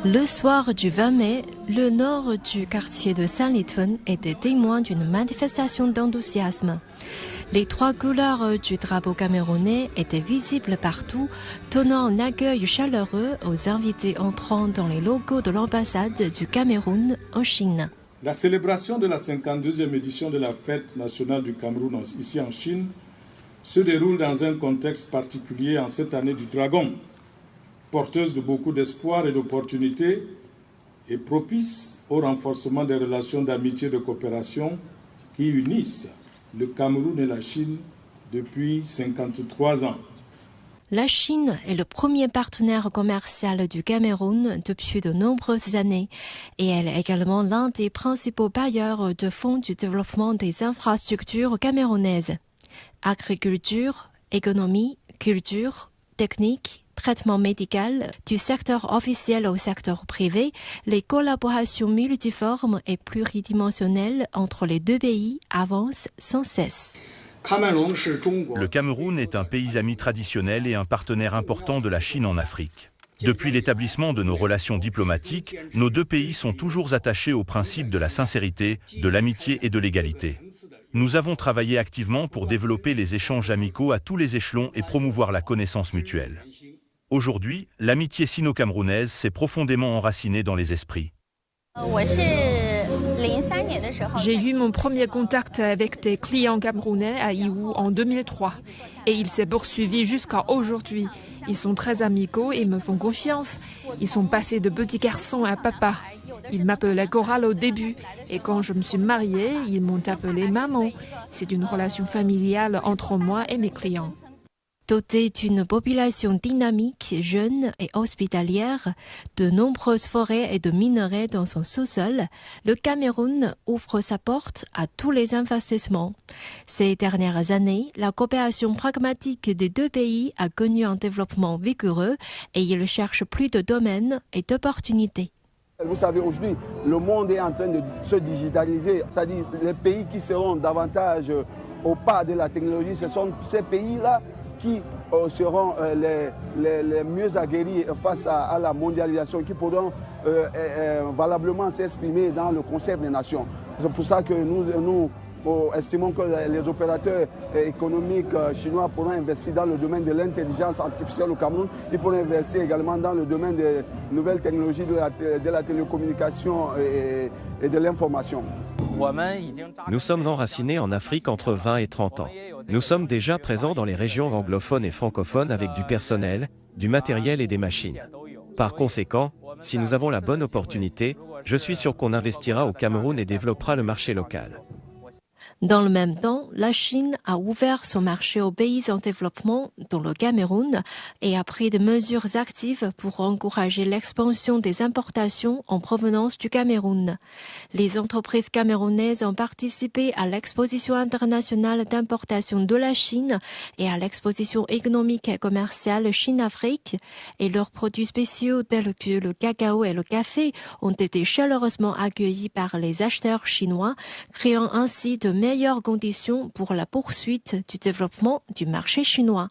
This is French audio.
Le soir du 20 mai, le nord du quartier de Sanlitun était témoin d'une manifestation d'enthousiasme. Les 3 couleurs du drapeau camerounais étaient visibles partout, donnant un accueil chaleureux aux invités entrant dans les locaux de l'ambassade du Cameroun en Chine. La célébration de la 52e édition de la fête nationale du Cameroun ici en Chine se déroule dans un contexte particulier en cette année du Dragon, porteuse de beaucoup d'espoir et d'opportunités et propice au renforcement des relations d'amitié et de coopération qui unissent le Cameroun et la Chine depuis 53 ans. La Chine est le premier partenaire commercial du Cameroun depuis de nombreuses années et elle est également l'un des principaux bailleurs de fonds du développement des infrastructures camerounaises. Agriculture, économie, culture, technique, traitement médical, du secteur officiel au secteur privé, les collaborations multiformes et pluridimensionnelles entre les 2 pays avancent sans cesse. Le Cameroun est un pays ami traditionnel et un partenaire important de la Chine en Afrique. Depuis l'établissement de nos relations diplomatiques, nos 2 pays sont toujours attachés aux principes de la sincérité, de l'amitié et de l'égalité. Nous avons travaillé activement pour développer les échanges amicaux à tous les échelons et promouvoir la connaissance mutuelle. Aujourd'hui, l'amitié sino-camerounaise s'est profondément enracinée dans les esprits. J'ai eu mon premier contact avec des clients camerounais à Yiwu en 2003 et il s'est poursuivi jusqu'à aujourd'hui. Ils sont très amicaux et me font confiance. Ils sont passés de petits garçons à papa. Ils m'appelaient Coral au début et quand je me suis mariée, ils m'ont appelée maman. C'est une relation familiale entre moi et mes clients. Doté d'une population dynamique, jeune et hospitalière, de nombreuses forêts et de minerais dans son sous-sol, le Cameroun ouvre sa porte à tous les investissements. Ces dernières années, la coopération pragmatique des 2 pays a connu un développement vigoureux et il cherche plus de domaines et d'opportunités. Vous savez, aujourd'hui, le monde est en train de se digitaliser. C'est-à-dire les pays qui seront davantage au pas de la technologie, ce sont ces pays-là qui seront les mieux aguerris face à la mondialisation, qui pourront valablement s'exprimer dans le concert des nations. C'est pour ça que nous estimons que les opérateurs économiques chinois pourront investir dans le domaine de l'intelligence artificielle au Cameroun. Ils pourront investir également dans le domaine des nouvelles technologies de la télécommunication et de l'information. Nous sommes enracinés en Afrique entre 20 et 30 ans. Nous sommes déjà présents dans les régions anglophones et francophones avec du personnel, du matériel et des machines. Par conséquent, si nous avons la bonne opportunité, je suis sûr qu'on investira au Cameroun et développera le marché local. Dans le même temps, la Chine a ouvert son marché aux pays en développement, dont le Cameroun, et a pris des mesures actives pour encourager l'expansion des importations en provenance du Cameroun. Les entreprises camerounaises ont participé à l'exposition internationale d'importation de la Chine et à l'exposition économique et commerciale Chine-Afrique, et leurs produits spéciaux tels que le cacao et le café ont été chaleureusement accueillis par les acheteurs chinois, créant ainsi de meilleures conditions pour la poursuite du développement du marché chinois.